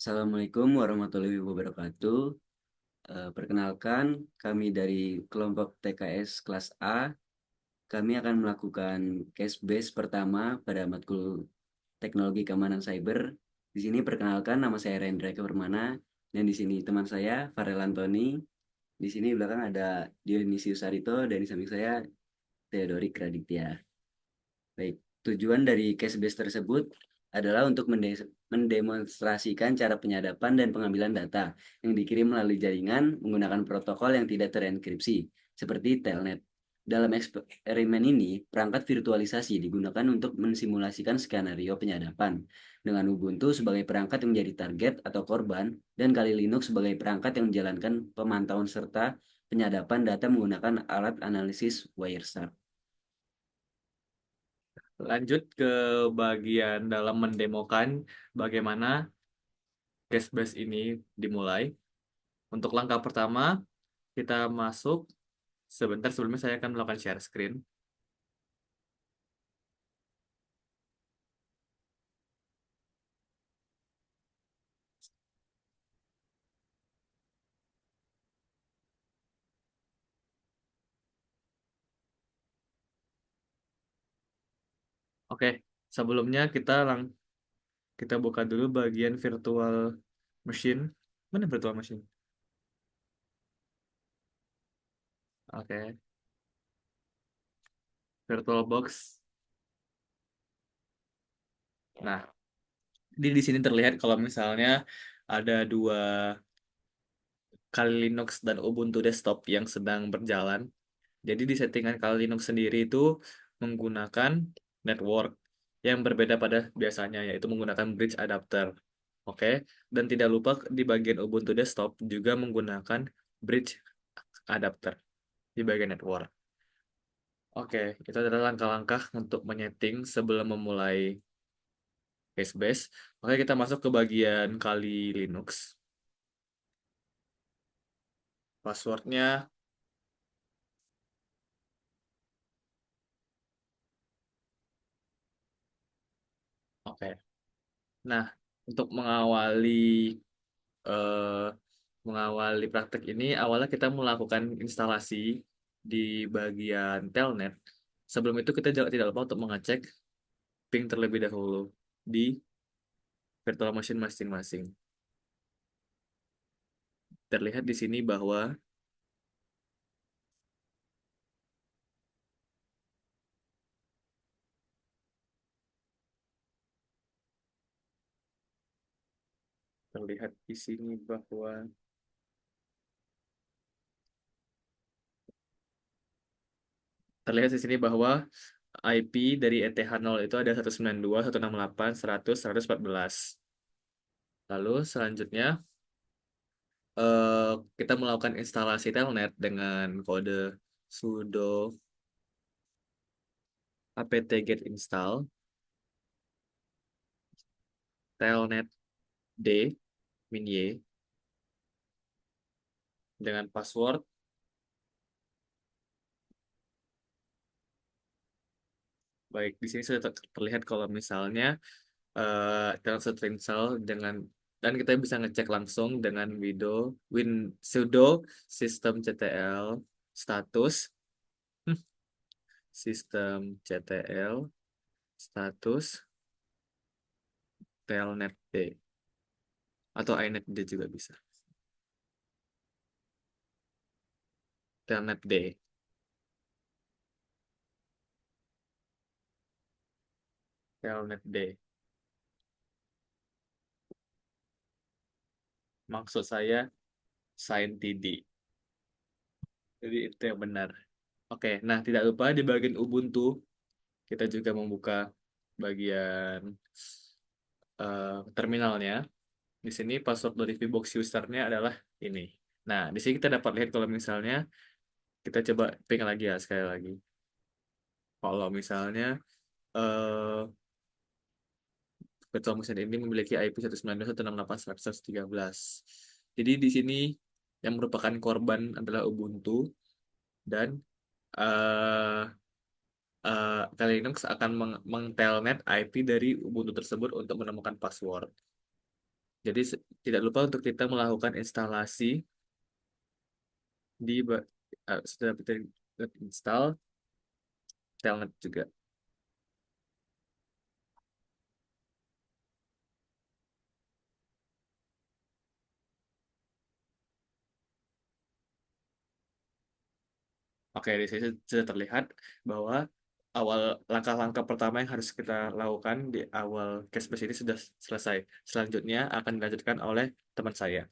Assalamualaikum warahmatullahi wabarakatuh. Perkenalkan, kami dari kelompok TKS kelas A. Kami akan melakukan case base pertama pada matkul Teknologi Keamanan Cyber. Di sini perkenalkan, nama saya Rendra Kepermana, dan di sini teman saya Farel Antoni. Di sini belakang ada Dionisius Sarito, dan di samping saya Theodorik Raditya. Baik, tujuan dari case base tersebut adalah untuk mendemonstrasikan cara penyadapan dan pengambilan data yang dikirim melalui jaringan menggunakan protokol yang tidak terenkripsi, seperti Telnet. Dalam eksperimen ini, perangkat virtualisasi digunakan untuk mensimulasikan skenario penyadapan, dengan Ubuntu sebagai perangkat yang menjadi target atau korban, dan Kali Linux sebagai perangkat yang menjalankan pemantauan serta penyadapan data menggunakan alat analisis Wireshark. Lanjut ke bagian dalam mendemokan bagaimana case base ini dimulai. Untuk langkah pertama, kita masuk. Sebentar sebelumnya saya akan melakukan share screen. Oke, sebelumnya kita buka dulu bagian virtual machine. Mana virtual machine? Oke, virtual box. Nah, di sini terlihat kalau misalnya ada dua Kali Linux dan Ubuntu desktop yang sedang berjalan. Jadi di settingan Kali Linux sendiri itu menggunakan network yang berbeda pada biasanya, yaitu menggunakan bridge adapter. Oke, dan tidak lupa di bagian Ubuntu desktop juga menggunakan bridge adapter di bagian network. Oke, itu adalah langkah-langkah untuk menyeting sebelum memulai case base. Oke, kita masuk ke bagian Kali Linux. Passwordnya, oke. Nah, untuk eh, mengawali praktek ini, awalnya kita melakukan instalasi di bagian telnet. Sebelum itu kita tidak lupa untuk mengecek ping terlebih dahulu di virtual machine masing-masing. Terlihat di sini bahwa terlihat di sini bahwa terlihat di sini bahwa IP dari ETH0 itu ada 192, 168, 100, 114. Lalu selanjutnya kita melakukan instalasi telnet dengan kode sudo apt-get install telnet d min y dengan password. Baik, di sini sudah terlihat kalau misalnya telnet sudah terinstall dengan, dan kita bisa ngecek langsung dengan sudo systemctl status systemctl status telnet d atau inet d juga bisa. Telnet d. Telnet D. Maksud saya ScienTD. Jadi itu yang benar. Oke, nah tidak lupa di bagian Ubuntu kita juga membuka bagian terminalnya. Di sini password dari VBox usernya adalah ini. Nah, di sini kita dapat lihat kalau misalnya kita coba ping lagi ya sekali lagi. Kalau misalnya eh virtual machine ini memiliki IP 192.168.113. Jadi di sini yang merupakan korban adalah Ubuntu dan eh Kali Linux akan mengtelnet IP dari Ubuntu tersebut untuk menemukan password. Jadi tidak lupa untuk kita melakukan instalasi sudah kita install telnet juga. Oke, di sini sudah terlihat bahwa awal langkah-langkah pertama yang harus kita lakukan di awal Cashbase ini sudah selesai. Selanjutnya akan dilanjutkan oleh teman saya.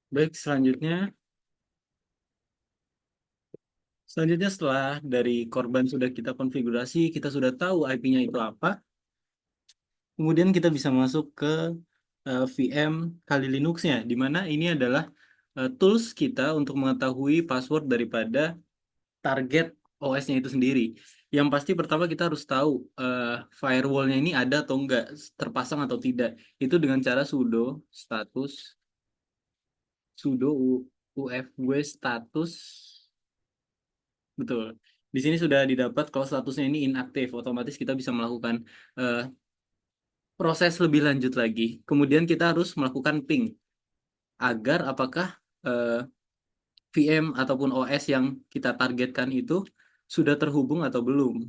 Baik, selanjutnya setelah dari korban sudah kita konfigurasi, kita sudah tahu IP-nya itu apa, kemudian kita bisa masuk ke VM Kali Linux-nya, di mana ini adalah tools kita untuk mengetahui password daripada target OS-nya itu sendiri. Yang pasti pertama kita harus tahu firewall-nya ini ada atau enggak, terpasang atau tidak. Itu dengan cara sudo ufw status. Betul. Di sini sudah didapat kalau statusnya ini inaktif, otomatis kita bisa melakukan eh, proses lebih lanjut lagi. Kemudian kita harus melakukan ping agar apakah eh, VM ataupun OS yang kita targetkan itu sudah terhubung atau belum.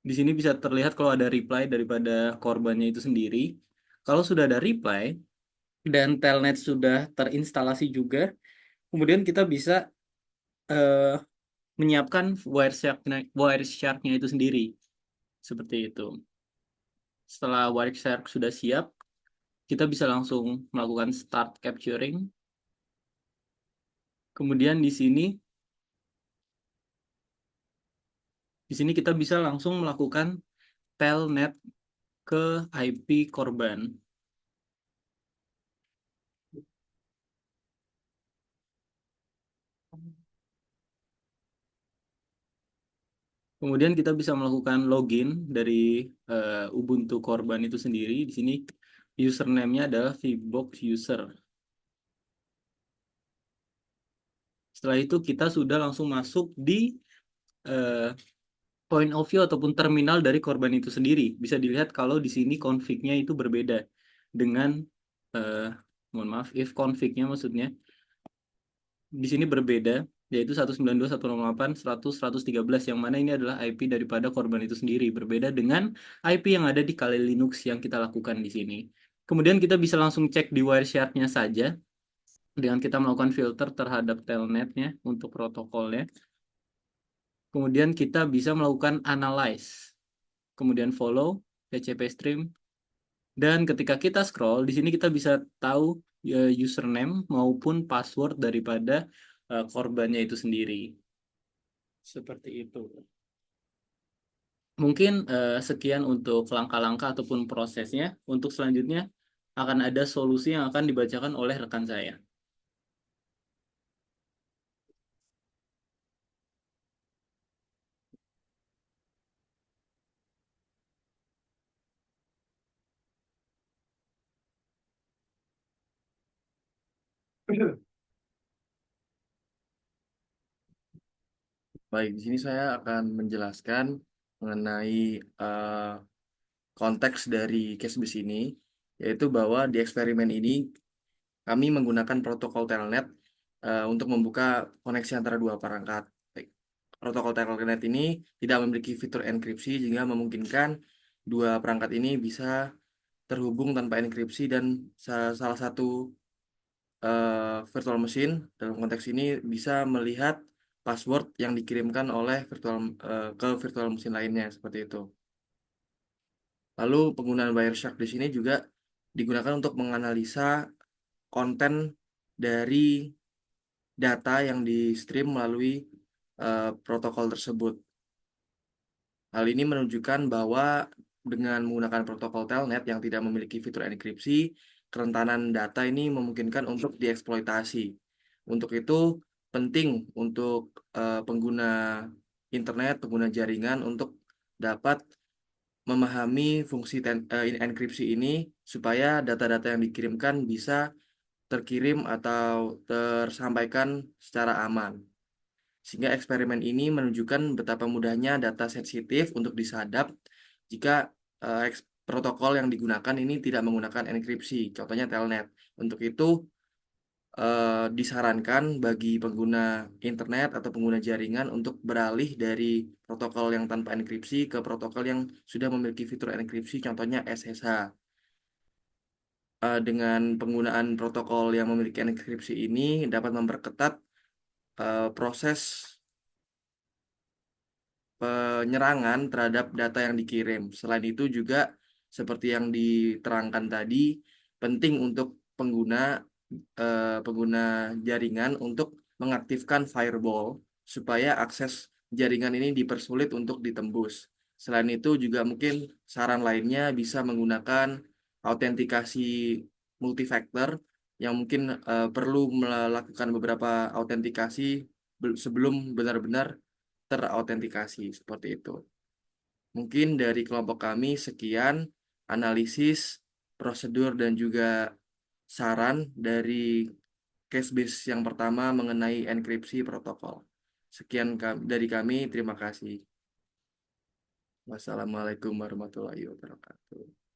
Di sini bisa terlihat kalau ada reply daripada korbannya itu sendiri. Kalau sudah ada reply dan telnet sudah terinstalasi juga, kemudian kita bisa eh, menyiapkan Wireshark-nya itu sendiri. Seperti itu. Setelah Wireshark sudah siap, kita bisa langsung melakukan start capturing. Kemudian di sini kita bisa langsung melakukan telnet ke IP korban. Kemudian kita bisa melakukan login dari Ubuntu korban itu sendiri. Di sini username-nya adalah vbox user. Setelah itu kita sudah langsung masuk di eh, point of view ataupun terminal dari korban itu sendiri. Bisa dilihat kalau di sini config-nya itu berbeda dengan eh, mohon maaf, if config-nya maksudnya di sini berbeda, yaitu 192.168.100.113, yang mana ini adalah IP daripada korban itu sendiri, berbeda dengan IP yang ada di Kali Linux yang kita lakukan di sini. Kemudian kita bisa langsung cek di Wireshark-nya saja dengan kita melakukan filter terhadap telnet-nya untuk protokolnya. Kemudian kita bisa melakukan analyze, kemudian follow TCP stream, dan ketika kita scroll di sini kita bisa tahu username maupun password daripada korbannya itu sendiri. Seperti itu. Mungkin sekian untuk langkah-langkah ataupun prosesnya. Untuk selanjutnya akan ada solusi yang akan dibacakan oleh rekan saya. Baik, di sini saya akan menjelaskan mengenai eh, konteks dari Casebase ini, yaitu bahwa di eksperimen ini kami menggunakan protokol telnet untuk membuka koneksi antara dua perangkat. Baik, protokol telnet ini tidak memiliki fitur enkripsi, sehingga memungkinkan dua perangkat ini bisa terhubung tanpa enkripsi, dan salah satu virtual machine dalam konteks ini bisa melihat password yang dikirimkan oleh ke virtual machine lainnya seperti itu. Lalu penggunaan Wireshark di sini juga digunakan untuk menganalisa konten dari data yang di stream melalui protokol tersebut. Hal ini menunjukkan bahwa dengan menggunakan protokol telnet yang tidak memiliki fitur enkripsi, kerentanan data ini memungkinkan untuk dieksploitasi. Untuk itu, penting untuk pengguna internet, pengguna jaringan untuk dapat memahami fungsi enkripsi ini supaya data-data yang dikirimkan bisa terkirim atau tersampaikan secara aman. Sehingga eksperimen ini menunjukkan betapa mudahnya data sensitif untuk disadap jika protokol yang digunakan ini tidak menggunakan enkripsi, contohnya telnet. Untuk itu disarankan bagi pengguna internet atau pengguna jaringan untuk beralih dari protokol yang tanpa enkripsi ke protokol yang sudah memiliki fitur enkripsi, contohnya SSH. Dengan penggunaan protokol yang memiliki enkripsi ini dapat memperketat proses penyerangan terhadap data yang dikirim. Selain itu juga seperti yang diterangkan tadi, penting untuk pengguna jaringan untuk mengaktifkan firewall supaya akses jaringan ini dipersulit untuk ditembus. Selain itu juga mungkin saran lainnya bisa menggunakan autentikasi multifaktor yang mungkin perlu melakukan beberapa autentikasi sebelum benar-benar terautentikasi seperti itu. Mungkin dari kelompok kami sekian analisis, prosedur dan juga saran dari case base yang pertama mengenai enkripsi protokol. Sekian dari kami, terima kasih. Wassalamualaikum warahmatullahi wabarakatuh.